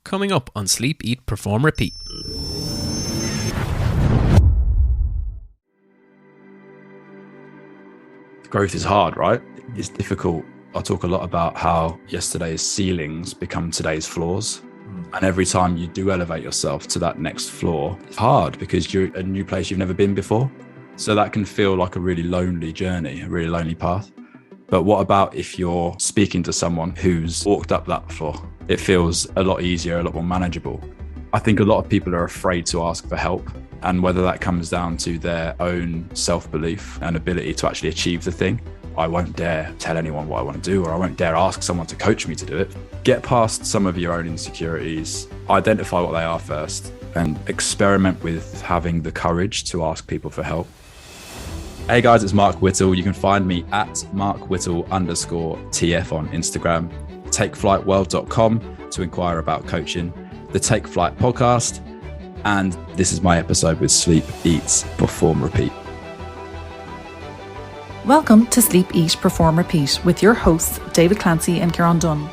Coming up on Sleep, Eat, Perform, Repeat. Growth is hard, right? It's difficult. I talk a lot about how yesterday's ceilings become today's floors. And every time you do elevate yourself to that next floor, it's hard because you're a new place you've never been before. So that can feel like a really lonely journey, a really lonely path. But what about if you're speaking to someone who's walked up that floor? It feels a lot easier, a lot more manageable. I think a lot of people are afraid to ask for help, and whether that comes down to their own self-belief and ability to actually achieve the thing. I won't dare tell anyone what I want to do, or I won't dare ask someone to coach me to do it. Get past some of your own insecurities, identify what they are first, and experiment with having the courage to ask people for help. Hey guys, it's Mark Whittle. You can find me at markwhittle_TF on Instagram, takeflightworld.com to inquire about coaching, the Take Flight podcast, and this is my episode with Sleep, Eat, Perform, Repeat. Welcome to Sleep, Eat, Perform, Repeat with your hosts, David Clancy and Kieran Dunn.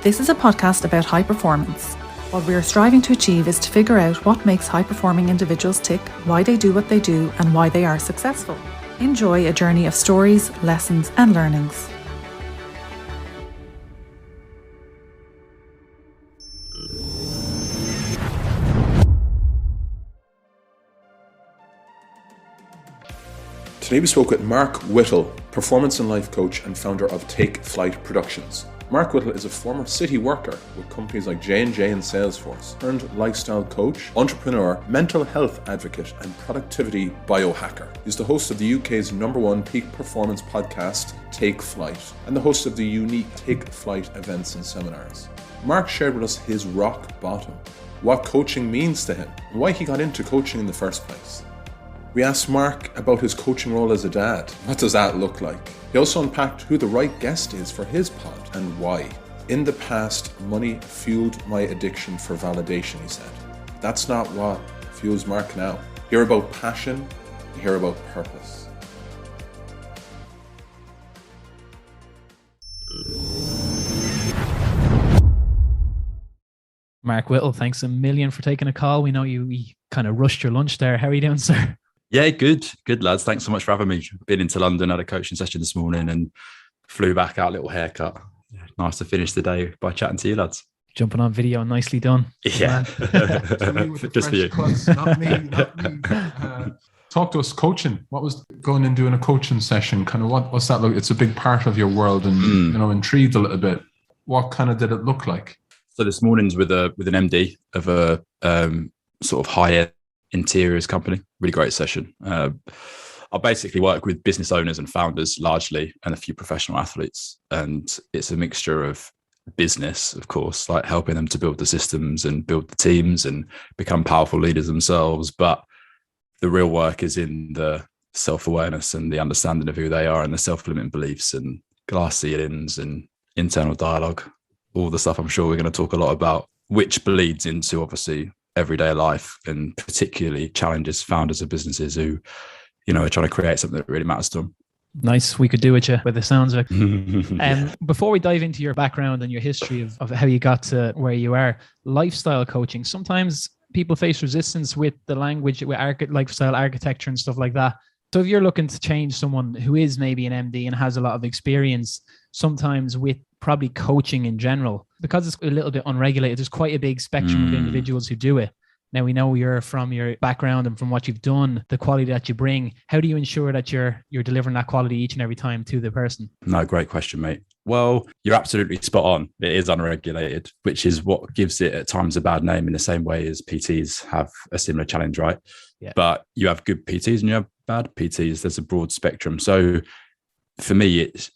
This is a podcast about high performance. What we are striving to achieve is to figure out what makes high-performing individuals tick, why they do what they do, and why they are successful. Enjoy a journey of stories, lessons, and learnings. Today we spoke with Mark Whittle, performance and life coach and founder of Take Flight Productions. Mark Whittle is a former city worker with companies like J&J and Salesforce, turned lifestyle coach, entrepreneur, mental health advocate and productivity biohacker. He's the host of the UK's #1 peak performance podcast, Take Flight, and the host of the unique Take Flight events and seminars. Mark shared with us his rock bottom, what coaching means to him, and why he got into coaching in the first place. We asked Mark about his coaching role as a dad. What does that look like? He also unpacked who the right guest is for his pod and why. In the past, money fueled my addiction for validation, he said. That's not what fuels Mark now. Hear about passion, hear about purpose. Mark Whittle, thanks a million for taking a call. We know you kind of rushed your lunch there. How are you doing, sir? Yeah, good lads. Thanks so much for having me. Been into London, had a coaching session this morning and flew back out, little haircut. Nice to finish the day by chatting to you lads. Jumping on video, nicely done. Yeah. Just for you. Cuts, not me. Talk to us, coaching. What was going and doing a coaching session? Kind of what's that look? It's a big part of your world and, intrigued a little bit. What kind of did it look like? So this morning's with an MD of a sort of high-end interiors company. Really great session. I basically work with business owners and founders largely, and a few professional athletes. And it's a mixture of business, of course, like helping them to build the systems and build the teams and become powerful leaders themselves. But the real work is in the self-awareness and the understanding of who they are and the self-limiting beliefs and glass ceilings and internal dialogue, all the stuff I'm sure we're going to talk a lot about, which bleeds into obviously everyday life and particularly challenges founders of businesses who, are trying to create something that really matters to them. Nice. We could do with you with the sounds of it. Before we dive into your background and your history of how you got to where you are, lifestyle coaching, sometimes people face resistance with the language, with lifestyle architecture and stuff like that. So if you're looking to change someone who is maybe an MD and has a lot of experience, sometimes with probably coaching in general, because it's a little bit unregulated, there's quite a big spectrum of individuals who do it. Now, we know you're from your background and from what you've done, the quality that you bring. How do you ensure that you're delivering that quality each and every time to the person? No, great question, mate. Well, you're absolutely spot on. It is unregulated, which is what gives it at times a bad name, in the same way as PTs have a similar challenge, right? Yeah. But you have good PTs and you have bad PTs. There's a broad spectrum. So for me, it's,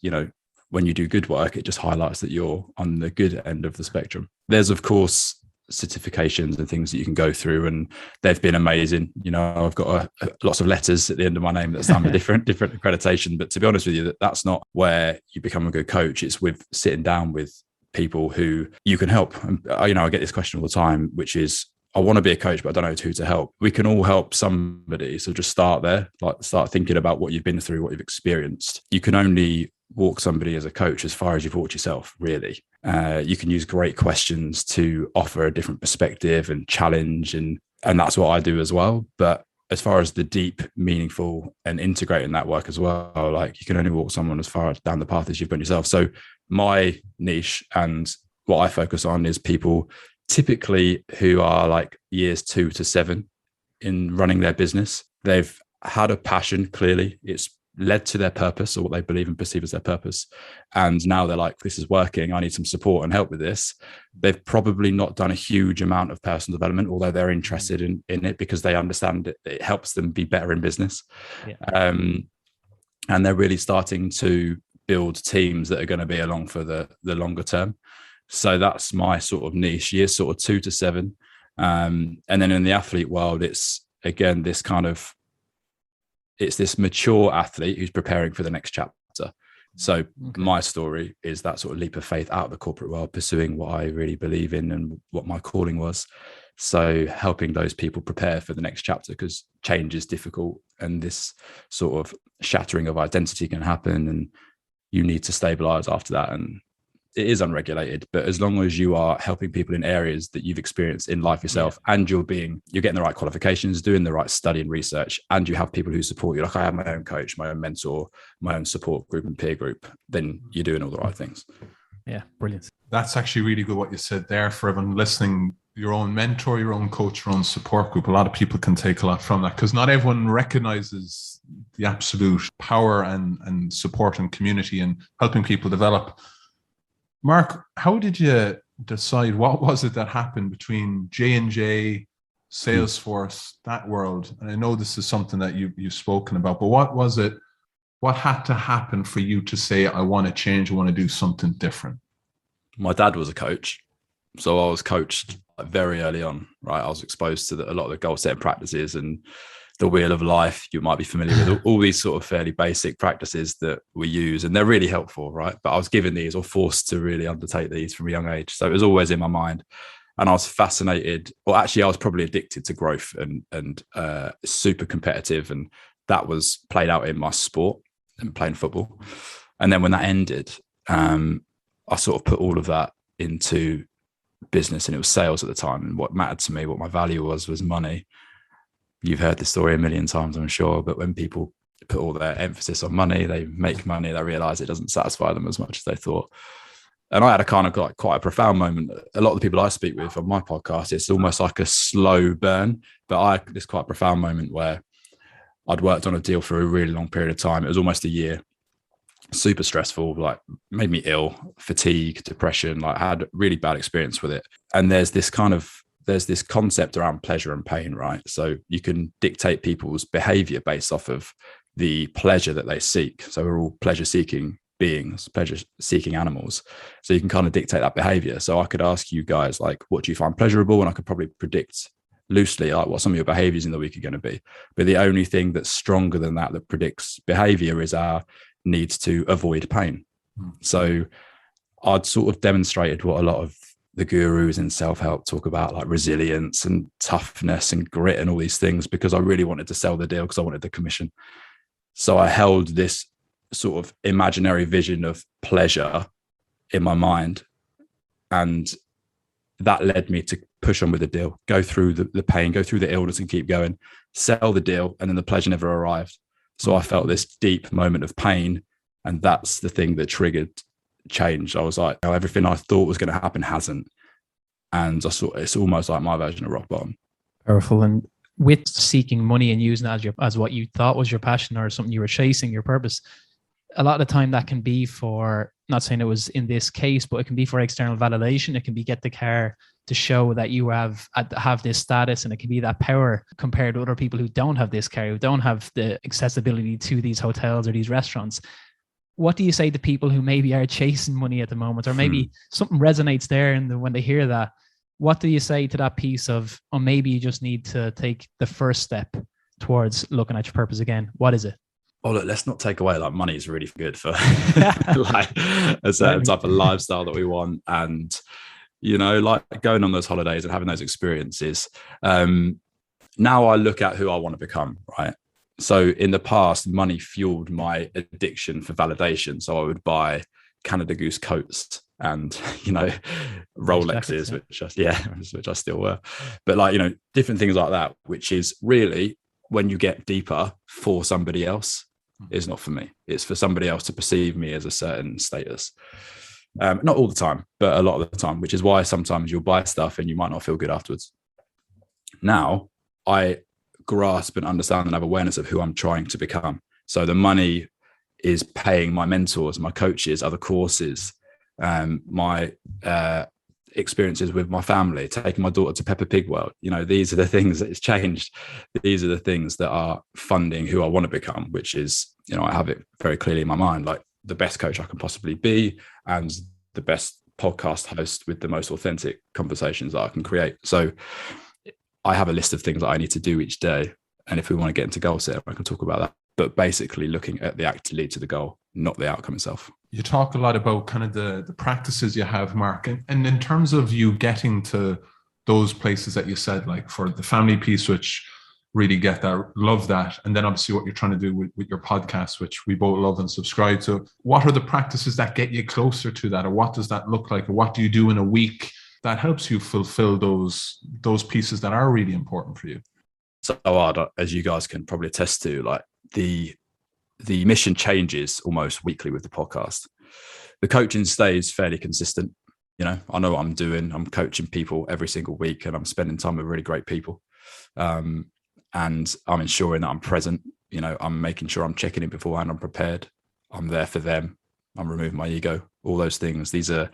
when you do good work, it just highlights that you're on the good end of the spectrum. There's, of course, certifications and things that you can go through, and they've been amazing. I've got lots of letters at the end of my name that stand for different accreditation. But to be honest with you, that's not where you become a good coach. It's with sitting down with people who you can help. And, I get this question all the time, which is, I want to be a coach, but I don't know who to help. We can all help somebody. So just start there, start thinking about what you've been through, what you've experienced. You can only walk somebody as a coach as far as you've walked yourself, really. You can use great questions to offer a different perspective and challenge, and that's what I do as well. But as far as the deep, meaningful and integrating that work as well, like, you can only walk someone as far down the path as you've gone yourself. So my niche and what I focus on is people typically who are like years 2 to 7 in running their business. They've had a passion, clearly. It's led to their purpose, or what they believe and perceive as their purpose. And now they're like, this is working. I need some support and help with this. They've probably not done a huge amount of personal development, although they're interested in it because they understand it helps them be better in business. Yeah. And they're really starting to build teams that are going to be along for the longer term. So that's my sort of niche, years sort of 2 to 7. And then in the athlete world, it's again, it's this mature athlete who's preparing for the next chapter. So my story is that sort of leap of faith out of the corporate world, pursuing what I really believe in and what my calling was. So helping those people prepare for the next chapter, because change is difficult and this sort of shattering of identity can happen, and you need to stabilize after that. And it is unregulated, but as long as you are helping people in areas that you've experienced in life yourself, and you're getting the right qualifications, doing the right study and research, and you have people who support you, like I have my own coach, my own mentor, my own support group and peer group, then you're doing all the right things. Yeah, brilliant. That's actually really good what you said there. For everyone listening, your own mentor, your own coach, your own support group, a lot of people can take a lot from that, because not everyone recognizes the absolute power and support and community and helping people develop. Mark, how did you decide, what was it that happened between J&J, Salesforce, that world? And I know this is something that you've spoken about, but what was it, what had to happen for you to say, I want to change, I want to do something different? My dad was a coach. So I was coached very early on, right? I was exposed to a lot of the goal setting practices and the wheel of life. You might be familiar with all these sort of fairly basic practices that we use, and they're really helpful, right? But I was given these, or forced to really undertake these from a young age. So it was always in my mind. And I was fascinated, or actually I was probably addicted to growth and super competitive. And that was played out in my sport and playing football. And then when that ended, I sort of put all of that into business, and it was sales at the time. And what mattered to me, what my value was money. You've heard the story a million times, I'm sure, but when people put all their emphasis on money, they make money, they realize it doesn't satisfy them as much as they thought. And I had a kind of like quite a profound moment. A lot of the people I speak with on my podcast, it's almost like a slow burn, but this quite a profound moment where I'd worked on a deal for a really long period of time. It was almost a year, super stressful, like made me ill, fatigue, depression, like I had a really bad experience with it. And there's this concept around pleasure and pain, right? So you can dictate people's behavior based off of the pleasure that they seek. So we're all pleasure-seeking beings, pleasure-seeking animals. So you can kind of dictate that behavior. So I could ask you guys, like, what do you find pleasurable? And I could probably predict loosely, like, what some of your behaviors in the week are going to be. But the only thing that's stronger than that predicts behavior is our need to avoid pain. So I'd sort of demonstrated what a lot of the gurus in self-help talk about, like resilience and toughness and grit and all these things, because I really wanted to sell the deal, because I wanted the commission. So I held this sort of imaginary vision of pleasure in my mind, and that led me to push on with the deal, go through the pain, go through the illness and keep going, sell the deal, and then the pleasure never arrived. So I felt this deep moment of pain, and that's the thing that triggered change. I was like, oh, everything I thought was going to happen hasn't. And I saw it's almost like my version of rock bottom. Powerful. And with seeking money and using it as what you thought was your passion or something you were chasing, your purpose, a lot of the time that can be for, not saying it was in this case, but it can be for external validation. It can be get the car to show that you have this status, and it can be that power compared to other people who don't have this car, who don't have the accessibility to these hotels or these restaurants. What do you say to people who maybe are chasing money at the moment, or maybe something resonates there, and when they hear that, what do you say to that piece of, or maybe you just need to take the first step towards looking at your purpose again? What is it? Oh, look, let's not take away, like, money is really good for like a certain type of lifestyle that we want. And, you know, like going on those holidays and having those experiences. Now I look at who I want to become, right? So in the past, money fueled my addiction for validation. So I would buy Canada Goose coats and, Rolexes, which I still wear. But like, different things like that, which is really, when you get deeper, for somebody else, is not for me. It's for somebody else to perceive me as a certain status. Not all the time, but a lot of the time, which is why sometimes you'll buy stuff and you might not feel good afterwards. Now I grasp and understand and have awareness of who I'm trying to become. So the money is paying my mentors, my coaches, other courses, my experiences with my family, taking my daughter to Peppa Pig World. These are the things that it's changed. These are the things that are funding who I want to become, which is, I have it very clearly in my mind, like the best coach I can possibly be and the best podcast host with the most authentic conversations that I can create. So I have a list of things that I need to do each day. And if we want to get into goal setting, I can talk about that. But basically looking at the act to lead to the goal, not the outcome itself. You talk a lot about kind of the practices you have, Mark. And in terms of you getting to those places that you said, like for the family piece, which really get that, love that. And then obviously what you're trying to do with your podcast, which we both love and subscribe to. What are the practices that get you closer to that? Or what does that look like? Or what do you do in a week that helps you fulfill those pieces that are really important for you? So hard, as you guys can probably attest to, like the mission changes almost weekly with the podcast. The coaching stays fairly consistent. I know what I'm doing. I'm coaching people every single week and I'm spending time with really great people. And I'm ensuring that I'm present. I'm making sure I'm checking in beforehand. I'm prepared. I'm there for them. I'm removing my ego, all those things. These are,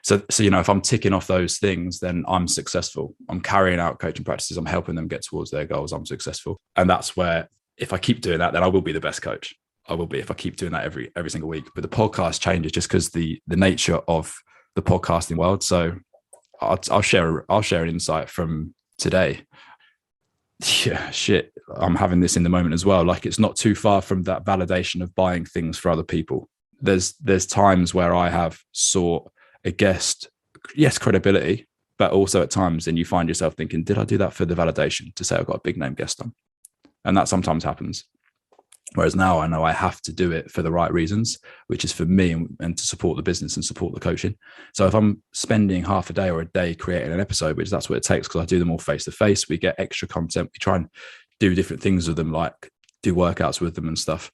so if I'm ticking off those things, then I'm successful. I'm carrying out coaching practices. I'm helping them get towards their goals. I'm successful. And that's where, if I keep doing that, then I will be the best coach. I will be, if I keep doing that every single week. But the podcast changes just because the nature of the podcasting world. So I'll share an insight from today. Yeah, shit. I'm having this in the moment as well. Like, it's not too far from that validation of buying things for other people. There's times where I have sought a guest, yes, credibility, but also at times then you find yourself thinking, did I do that for the validation to say I've got a big name guest on? And that sometimes happens. Whereas now I know I have to do it for the right reasons, which is for me and to support the business and support the coaching. So if I'm spending half a day or a day creating an episode, which that's what it takes, because I do them all face to face, we get extra content. We try and do different things with them, like do workouts with them and stuff.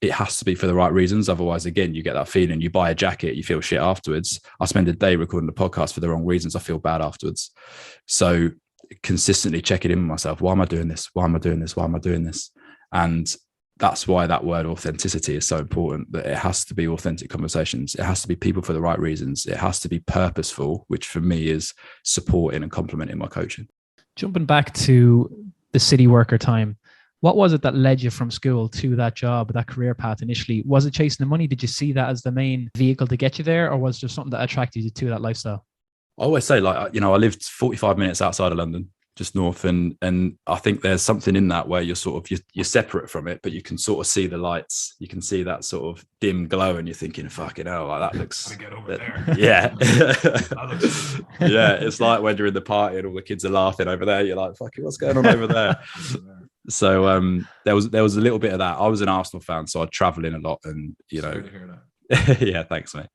It has to be for the right reasons. Otherwise, again, you get that feeling, you buy a jacket, you feel shit afterwards. I spend a day recording the podcast for the wrong reasons. I feel bad afterwards. So consistently checking in with myself. Why am I doing this? Why am I doing this? Why am I doing this? And that's why that word authenticity is so important, that it has to be authentic conversations. It has to be people for the right reasons. It has to be purposeful, which for me is supporting and complementing my coaching. Jumping back to the city worker time, what was it that led you from school to that job, that career path initially? Was it chasing the money? Did you see that as the main vehicle to get you there? Or was there something that attracted you to that lifestyle? I always say, like, I lived 45 minutes outside of London, just north. And I think there's something in that where you're sort of, you're separate from it, but you can sort of see the lights. You can see that sort of dim glow and you're thinking, fucking hell, like that looks. Gotta get over there. Yeah. Yeah. It's like when you're in the party and all the kids are laughing over there. You're like, fucking, what's going on over there? So there was a little bit of that. I was an Arsenal fan, so I'd travel in a lot and, yeah, thanks, mate.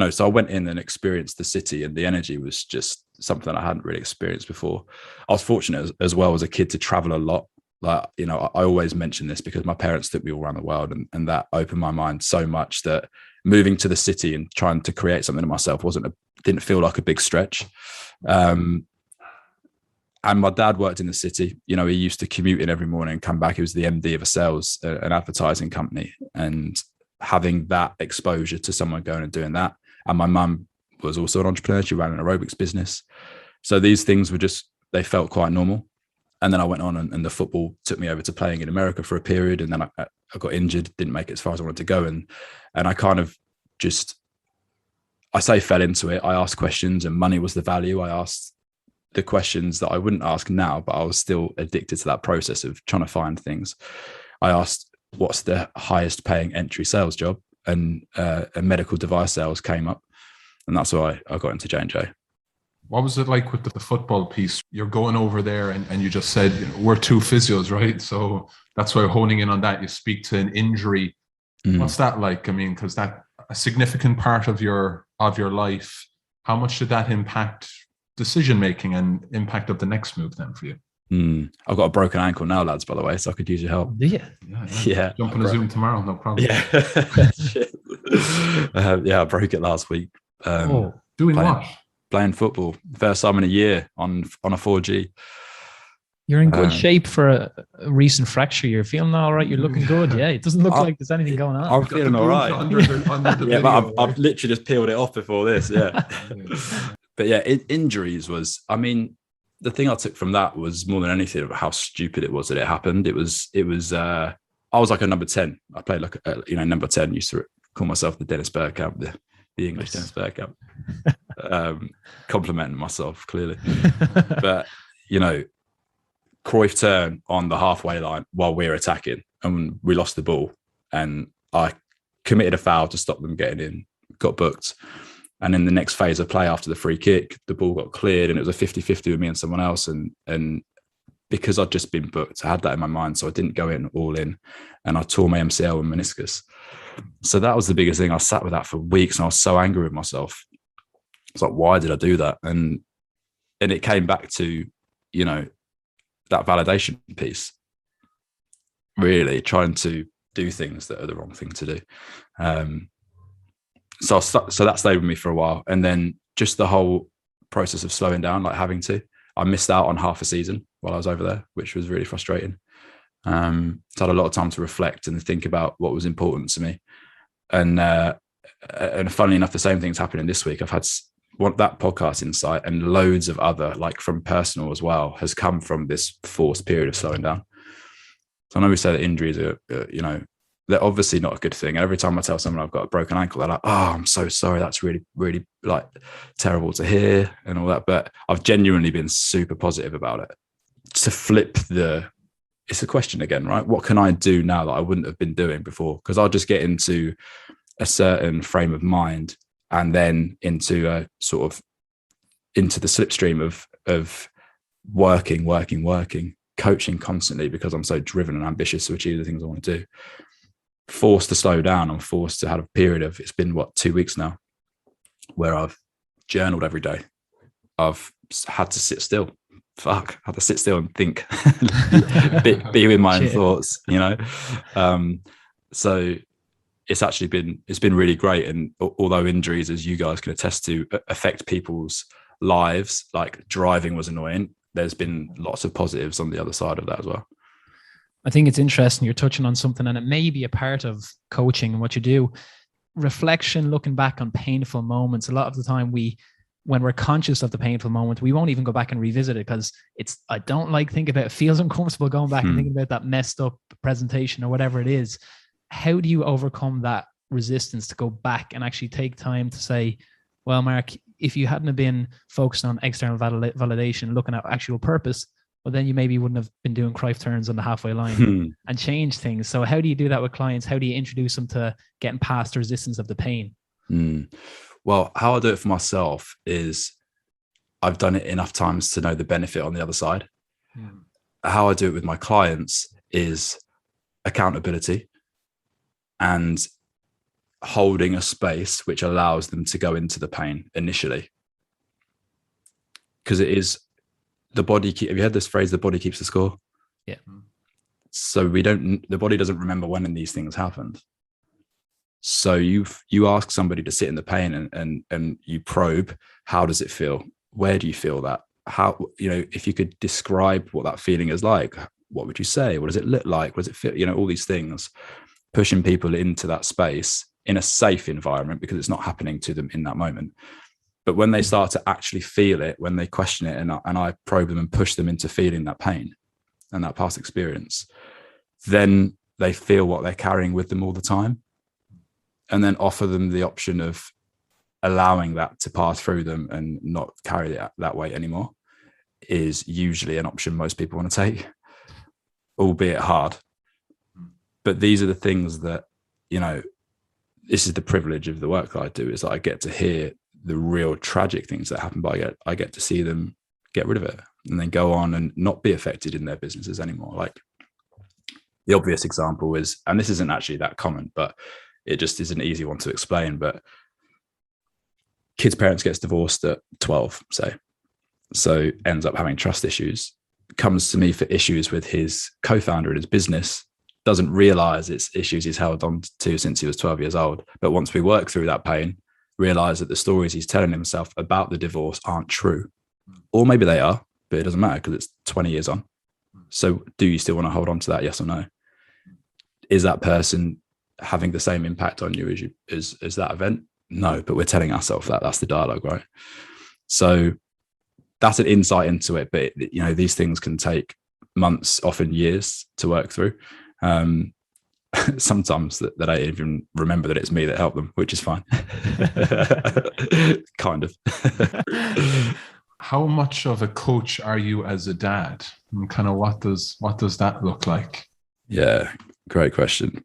So I went in and experienced the city, and the energy was just something I hadn't really experienced before. I was fortunate as well as a kid to travel a lot. Like, I always mention this because my parents took me all around the world, and that opened my mind so much that moving to the city and trying to create something of myself didn't feel like a big stretch. And my dad worked in the city. He used to commute in every morning and come back. He was the MD of an advertising company, and having that exposure to someone going and doing that. And my mum was also an entrepreneur. She ran an aerobics business. So these things they felt quite normal. And then I went on and the football took me over to playing in America for a period. And then I got injured, didn't make it as far as I wanted to go. And I kind of fell into it. I asked questions, and money was the value. I asked the questions that I wouldn't ask now, but I was still addicted to that process of trying to find things. I asked, what's the highest paying entry sales job? And medical device sales came up, and that's why I got into J&J. What was it like with the football piece? You're going over there and you just said, we're two physios, right? So that's why honing in on that, you speak to an injury. What's that like? I mean, because that a significant part of your life, how much did that impact decision making and impact of the next move then for you? I've got a broken ankle now, lads, by the way, so I could use your help. Do you? Yeah. Jump on a Zoom tomorrow, no problem. Yeah. I broke it last week. Doing what? Playing football. First time in a year on a 4G. You're in good shape for a recent fracture. You're feeling all right. You're looking good. Yeah, it doesn't look like there's anything going on. I'm feeling all right. Under the video, but I've literally just peeled it off before this. Yeah. But yeah, injuries was, I mean, the thing I took from that was more than anything about how stupid it was that it happened. It was I was like a number 10. I played like, number 10, used to call myself the Dennis Bergkamp, the English Dennis Bergkamp. Complimenting myself, clearly. But, Cruyff turn on the halfway line while we're attacking and we lost the ball. And I committed a foul to stop them getting in, got booked. And in the next phase of play after the free kick, the ball got cleared and it was a 50-50 with me and someone else. And because I'd just been booked, I had that in my mind. So I didn't go in all in and I tore my MCL and meniscus. So that was the biggest thing. I sat with that for weeks and I was so angry with myself. It's like, why did I do that? And it came back to, that validation piece, really trying to do things that are the wrong thing to do. So that stayed with me for a while. And then just the whole process of slowing down, like having to, I missed out on half a season while I was over there, which was really frustrating. So I had a lot of time to reflect and think about what was important to me. And funnily enough, the same thing's happening this week. I've had that podcast insight and loads of other, like from personal as well, has come from this forced period of slowing down. So I know we say that injuries are, they're obviously not a good thing. And every time I tell someone I've got a broken ankle, they're like, oh, I'm so sorry. That's really, really like terrible to hear and all that. But I've genuinely been super positive about it. To flip it's a question again, right? What can I do now that I wouldn't have been doing before? Because I'll just get into a certain frame of mind and then into the slipstream of working, coaching constantly because I'm so driven and ambitious to achieve the things I want to do. Forced to slow down. I'm forced to have a period of, it's been 2 weeks now, where I've journaled every day. I've had to sit still. Had to sit still and think, be with my own thoughts, So it's been really great. And although injuries, as you guys can attest to, affect people's lives, like driving was annoying, there's been lots of positives on the other side of that as well. I think it's interesting. You're touching on something, and it may be a part of coaching and what you do. Reflection, looking back on painful moments. A lot of the time when we're conscious of the painful moment, we won't even go back and revisit it because I don't like thinking about it. It feels uncomfortable going back and thinking about that messed up presentation or whatever it is. How do you overcome that resistance to go back and actually take time to say, well, Mark, if you hadn't have been focused on external validation, looking at actual purpose, well, then you maybe wouldn't have been doing Cruyff turns on the halfway line and change things. So how do you do that with clients? How do you introduce them to getting past the resistance of the pain? Well, how I do it for myself is I've done it enough times to know the benefit on the other side. How I do it with my clients is accountability and holding a space which allows them to go into the pain initially. Because it is the body. Have you heard this phrase? The body keeps the score. Yeah. So the body doesn't remember when these things happened. So you ask somebody to sit in the pain and you probe, how does it feel? Where do you feel that? How, if you could describe what that feeling is like, what would you say? What does it look like? What does it feel? All these things, pushing people into that space in a safe environment because it's not happening to them in that moment. But when they start to actually feel it, when they question it and I probe them and push them into feeling that pain and that past experience, then they feel what they're carrying with them all the time. And then offer them the option of allowing that to pass through them and not carry it that weight anymore is usually an option most people want to take, albeit hard. But these are the things that, this is the privilege of the work that I do, is that I get to hear the real tragic things that happen, but I get to see them get rid of it and then go on and not be affected in their businesses anymore. Like the obvious example is, and this isn't actually that common, but it just is an easy one to explain, but kid's parents gets divorced at 12, say, so ends up having trust issues, comes to me for issues with his co-founder in his business, doesn't realize it's issues he's held on to since he was 12 years old. But once we work through that pain, realize that the stories he's telling himself about the divorce aren't true. Or maybe they are, but it doesn't matter because it's 20 years on. So do you still want to hold on to that? Yes or no? Is that person having the same impact on you as that event? No, but we're telling ourselves that. That's the dialogue, right? So that's an insight into it. But these things can take months, often years to work through. Sometimes that I even remember that it's me that helped them, which is fine. Kind of. How much of a coach are you as a dad? And kind of what does that look like? Yeah, great question.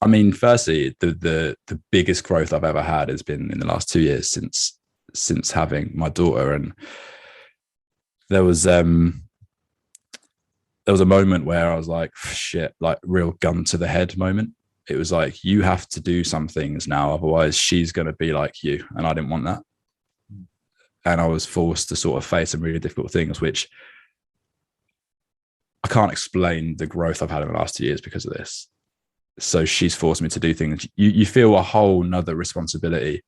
I mean, firstly, the biggest growth I've ever had has been in the last 2 years since having my daughter. And there was a moment where I was like, shit, like real gun to the head moment. It was like, you have to do some things now, otherwise she's going to be like you. And I didn't want that. And I was forced to sort of face some really difficult things, which I can't explain the growth I've had in the last 2 years because of this. So she's forced me to do things. You feel a whole nother responsibility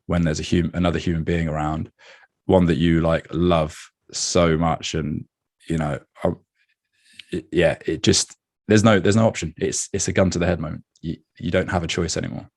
when there's another human being around, one that you like love so much. And, it just, there's no option. It's a gun to the head moment. You don't have a choice anymore.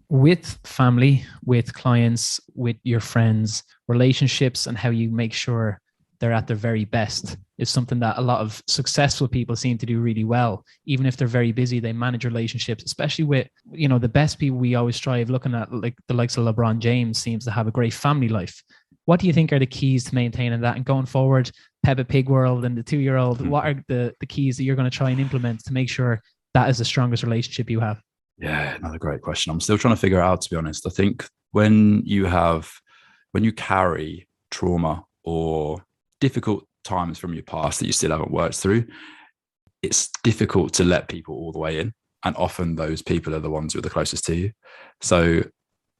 With family, with clients, with your friends, relationships, and how you make sure they're at their very best is something that a lot of successful people seem to do really well. Even if they're very busy, they manage relationships, especially with, the best people we always strive looking at, like the likes of LeBron James seems to have a great family life. What do you think are the keys to maintaining that? And going forward, Peppa Pig world and the 2-year-old, what are the keys that you're going to try and implement to make sure that is the strongest relationship you have? Yeah, another great question. I'm still trying to figure it out, to be honest. I think when you carry trauma or difficult times from your past that you still haven't worked through, it's difficult to let people all the way in. And often those people are the ones who are the closest to you. So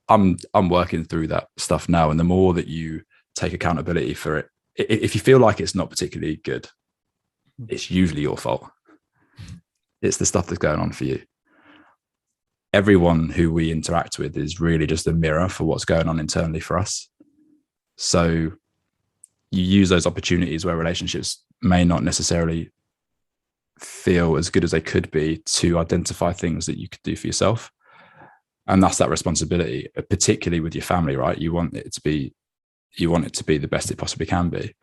I'm working through that stuff now. And the more that you take accountability for it, if you feel like it's not particularly good, it's usually your fault. It's the stuff that's going on for you. Everyone who we interact with is really just a mirror for what's going on internally for us. So you use those opportunities where relationships may not necessarily feel as good as they could be to identify things that you could do for yourself. And that's that responsibility, particularly with your family, right? You want it to be the best it possibly can be.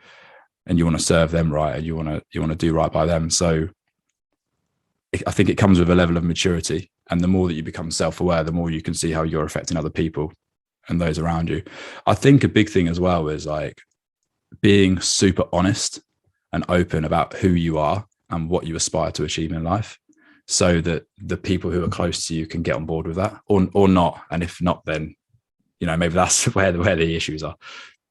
And you want to serve them right, and you want to do right by them. So I think it comes with a level of maturity. And the more that you become self-aware, the more you can see how you're affecting other people and those around you. I think a big thing as well is like being super honest and open about who you are and what you aspire to achieve in life, so that the people who are close to you can get on board with that or not. And if not, then, maybe that's where the issues are.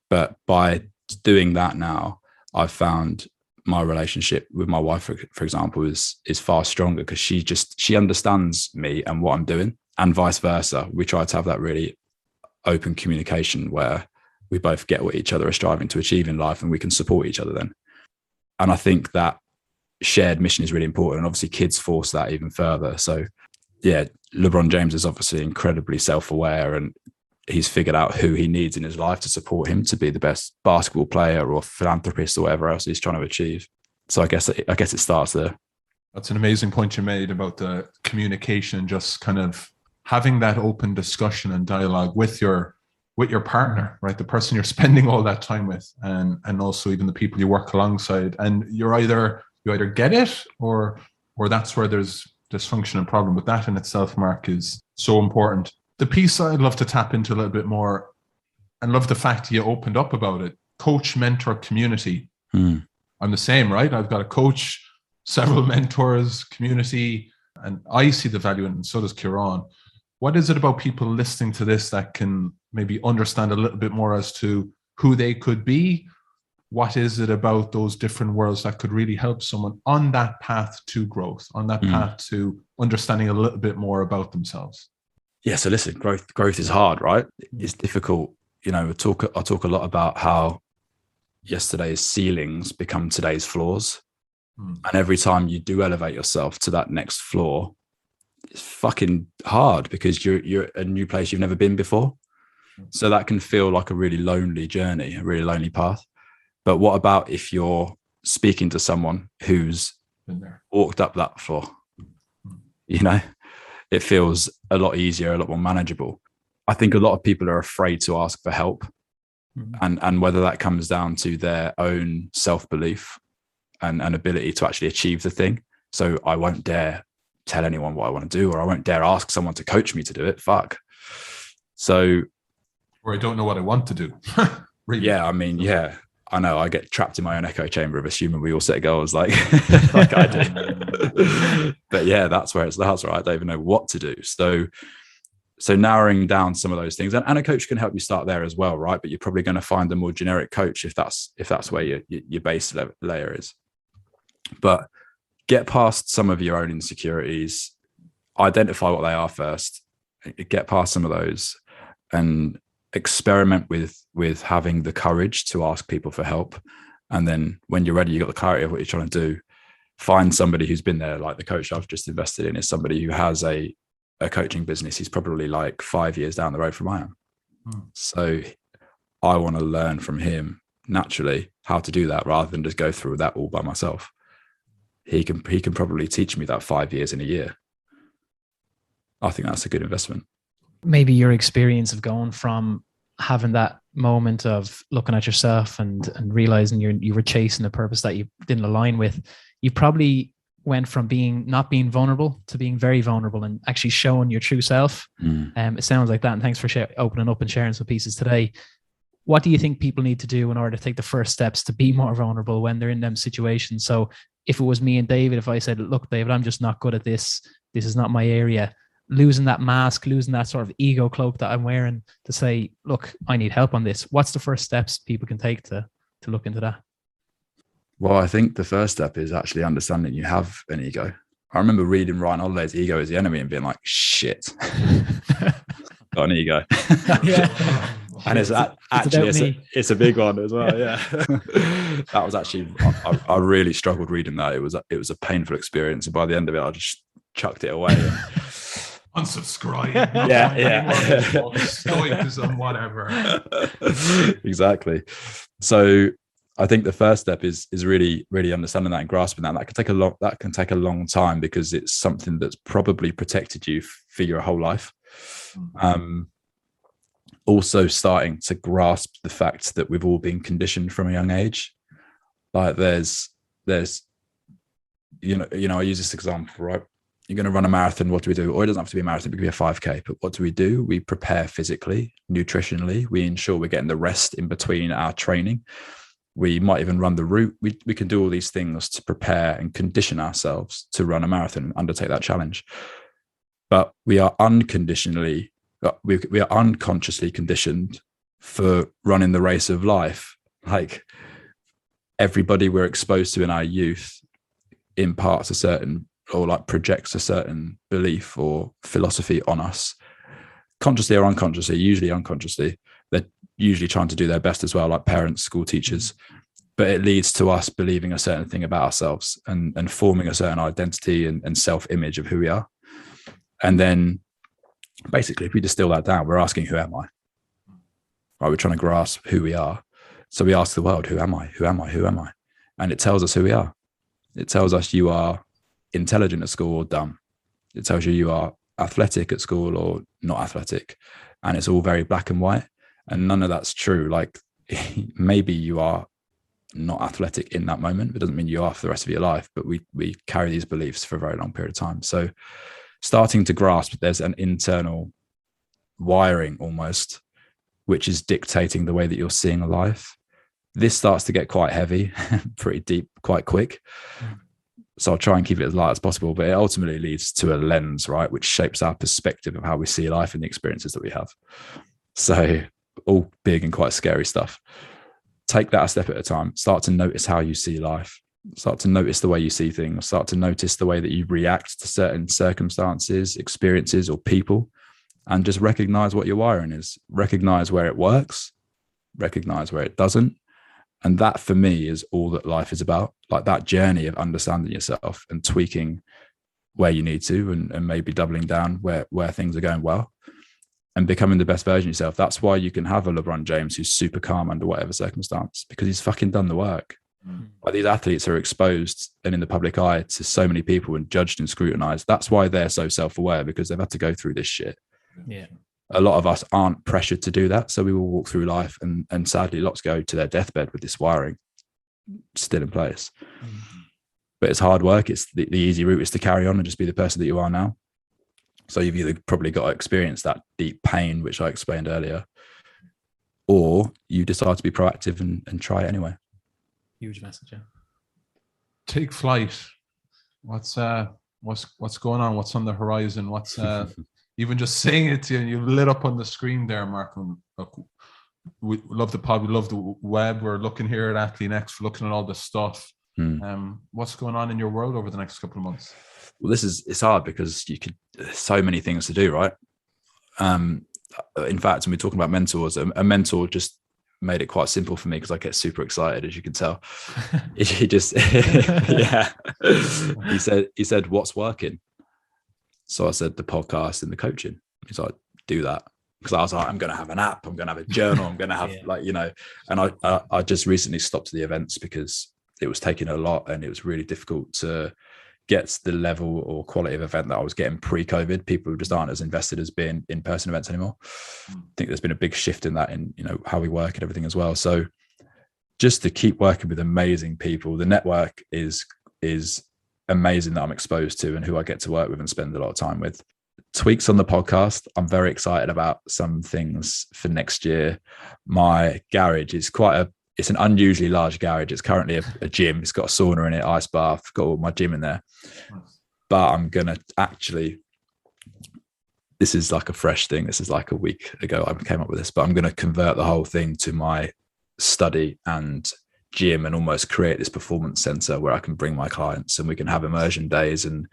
But by doing that now, I've found my relationship with my wife, for example, is far stronger because she understands me and what I'm doing, and vice versa. We try to have that really open communication where we both get what each other are striving to achieve in life, and we can support each other then. And I think that shared mission is really important. And obviously kids force that even further. So yeah, LeBron James is obviously incredibly self-aware, and he's figured out who he needs in his life to support him to be the best basketball player or philanthropist or whatever else he's trying to achieve. So I guess it starts there. That's an amazing point you made about the communication, just kind of having that open discussion and dialogue with your partner, right? The person you're spending all that time with, and also even the people you work alongside. And you either get it or that's where there's dysfunction and problem. But that in itself, Mark, is so important. The piece I'd love to tap into a little bit more, and love the fact you opened up about it, coach, mentor, community. I'm the same, right? I've got a coach, several mentors, community, and I see the value in it, and so does Kieran. What is it about people listening to this that can maybe understand a little bit more as to who they could be? What is it about those different worlds that could really help someone on that path to growth, on that path to understanding a little bit more about themselves? Yeah. So listen, growth is hard, right? It's difficult. You know, I talk a lot about how yesterday's ceilings become today's floors. And every time you do elevate yourself to that next floor, it's fucking hard because you're a new place you've never been before. So that can feel like a really lonely journey, a really lonely path. But what about if you're speaking to someone who's walked up that floor? You know, it feels a lot easier, a lot more manageable. I think a lot of people are afraid to ask for help. And whether that comes down to their own self-belief and ability to actually achieve the thing. So I won't dare tell anyone what I want to do, or I won't dare ask someone to coach me to do it. Fuck. So, or I don't know what I want to do. Really. Yeah, I mean, yeah, I know. I get trapped in my own echo chamber of assuming we all set goals like I do. But yeah, that's where it starts, right? I don't even know what to do. So narrowing down some of those things, and a coach can help you start there as well, right? But you're probably going to find a more generic coach if that's where your base layer is. But get past some of your own insecurities, identify what they are first, get past some of those, and experiment with having the courage to ask people for help. And then when you're ready, you've got the clarity of what you're trying to do, find somebody who's been there. Like the coach I've just invested in is somebody who has a coaching business. He's probably like 5 years down the road from I am. So I want to learn from him naturally how to do that rather than just go through that all by myself. He can probably teach me that 5 years in a year. I think that's a good investment. Maybe your experience of going from having that moment of looking at yourself and realizing you were chasing a purpose that you didn't align with, you probably went from not being vulnerable to being very vulnerable and actually showing your true self. It sounds like that. And thanks for opening up and sharing some pieces today. What do you think people need to do in order to take the first steps to be more vulnerable when they're in them situations? So if it was me and David, if I said, look, David, I'm just not good at this. This is not my area. Losing that mask, losing that sort of ego cloak that I'm wearing to say, look, I need help on this. What's the first steps people can take to look into that? Well, I think the first step is actually understanding you have an ego. I remember reading Ryan Holiday's Ego is the Enemy and being like, shit, got an ego. Yeah. And it's a big one as well. Yeah. That was actually, I really struggled reading that. It was a painful experience. And by the end of it, I just chucked it away. Unsubscribe. Stoicism, whatever. Exactly. So I think the first step is really, really understanding that and grasping that. And that can take a long time because it's something that's probably protected you for your whole life. Also starting to grasp the fact that we've all been conditioned from a young age. Like there's, you know, I use this example, right? You're going to run a marathon. What do we do? Or it doesn't have to be a marathon, it could be a 5K, but what do? We prepare physically, nutritionally. We ensure we're getting the rest in between our training. We might even run the route. We can do all these things to prepare and condition ourselves to run a marathon and undertake that challenge. But we are unconsciously conditioned for running the race of life. Like everybody we're exposed to in our youth imparts a certain, or like projects a certain belief or philosophy on us, consciously or unconsciously, usually unconsciously. They're usually trying to do their best as well, like parents, school teachers. But it leads to us believing a certain thing about ourselves and forming a certain identity and self-image of who we are. And then basically, if we distill that down, we're asking, who am I? Right, we're trying to grasp who we are. So we ask the world, who am I? Who am I? Who am I? And it tells us who we are. It tells us you are intelligent at school or dumb. It tells you are athletic at school or not athletic. And it's all very black and white. And none of that's true. Like maybe you are not athletic in that moment. It doesn't mean you are for the rest of your life, but we carry these beliefs for a very long period of time. So starting to grasp there's an internal wiring almost, which is dictating the way that you're seeing life. This starts to get quite heavy, pretty deep, quite quick. So I'll try and keep it as light as possible, but it ultimately leads to a lens, right, which shapes our perspective of how we see life and the experiences that we have. So all big and quite scary stuff. Take that a step at a time. Start to notice how you see life. Start to notice the way you see things. Start to notice the way that you react to certain circumstances, experiences, or people, and just recognize what your wiring is. Recognize where it works, recognize where it doesn't. And that for me is all that life is about, like that journey of understanding yourself and tweaking where you need to, and maybe doubling down where things are going well, and becoming the best version of yourself. That's why you can have a LeBron James who's super calm under whatever circumstance, because he's fucking done the work. Like these athletes are exposed and in the public eye to so many people and judged and scrutinized. That's why they're so self-aware, because they've had to go through this shit. Yeah. A lot of us aren't pressured to do that. So we will walk through life, and sadly lots go to their deathbed with this wiring still in place. But it's hard work. It's the easy route is to carry on and just be the person that you are now. So you've either probably got to experience that deep pain, which I explained earlier, or you decide to be proactive and try it anyway. Huge message. Yeah. Take flight. What's going on? What's on the horizon? What's even just saying it to you, and you've lit up on the screen there, Mark. And look, we love the pod. We love the web. We're looking here at Athlete Next. We're looking at all this stuff. What's going on in your world over the next couple of months? Well, it's hard because there's so many things to do, right? In fact, when we're talking about mentors, a mentor just made it quite simple for me because I get super excited, as you can tell. He just, yeah. He said, "What's working?" So I said, "The podcast and the coaching." He's like, "Do that." Because I was like, I'm going to have an app, I'm going to have a journal, I'm going to have and I just recently stopped the events because it was taking a lot and it was really difficult to get to the level or quality of event that I was getting pre-COVID. People just aren't as invested as being in-person events anymore. I think there's been a big shift in that, in how we work and everything as well. So just to keep working with amazing people, the network is amazing that I'm exposed to and who I get to work with and spend a lot of time with. Tweaks on the podcast. I'm very excited about some things for next year. My garage is it's an unusually large garage. It's currently a gym. It's got a sauna in it, ice bath, got all my gym in there. But I'm going to this is like a fresh thing. This is like a week ago I came up with this, but I'm going to convert the whole thing to my study and gym and almost create this performance center where I can bring my clients and we can have immersion days and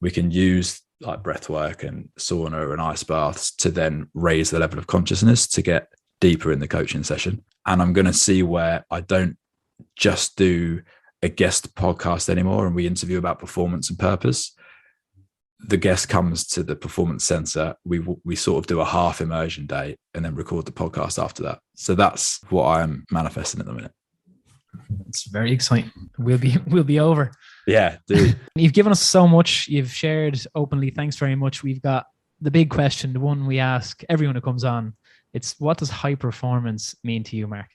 we can use like breath work and sauna and ice baths to then raise the level of consciousness to get deeper in the coaching session. And I'm going to see where I don't just do a guest podcast anymore and we interview about performance and purpose. The guest comes to the performance center. We sort of do a half immersion day and then record the podcast after that. So that's what I'm manifesting at the minute. It's very exciting. We'll be over. Yeah, dude. You've given us so much. You've shared openly. Thanks very much. We've got the big question, the one we ask everyone who comes on. It's, what does high performance mean to you, Mark?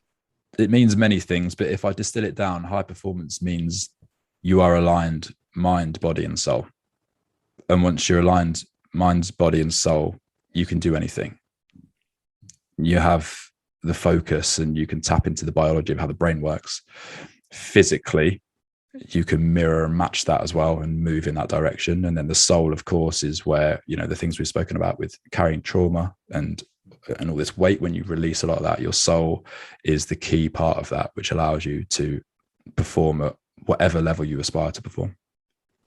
It means many things, but if I distill it down, high performance means you are aligned mind, body, and soul. And once you're aligned mind, body, and soul, you can do anything. You have the focus and you can tap into the biology of how the brain works. Physically, you can mirror and match that as well and move in that direction. And then the soul, of course, is where, the things we've spoken about with carrying trauma and all this weight. When you release a lot of that, your soul is the key part of that, which allows you to perform at whatever level you aspire to perform.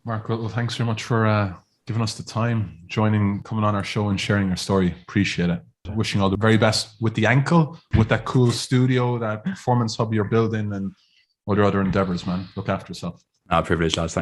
Mark Whittle, thanks very much for giving us the time, coming on our show and sharing your story. Appreciate it. Wishing all the very best with the ankle, with that cool studio, that performance hub you're building, and all your other endeavors, man. Look after yourself. Privilege, lads. Thanks.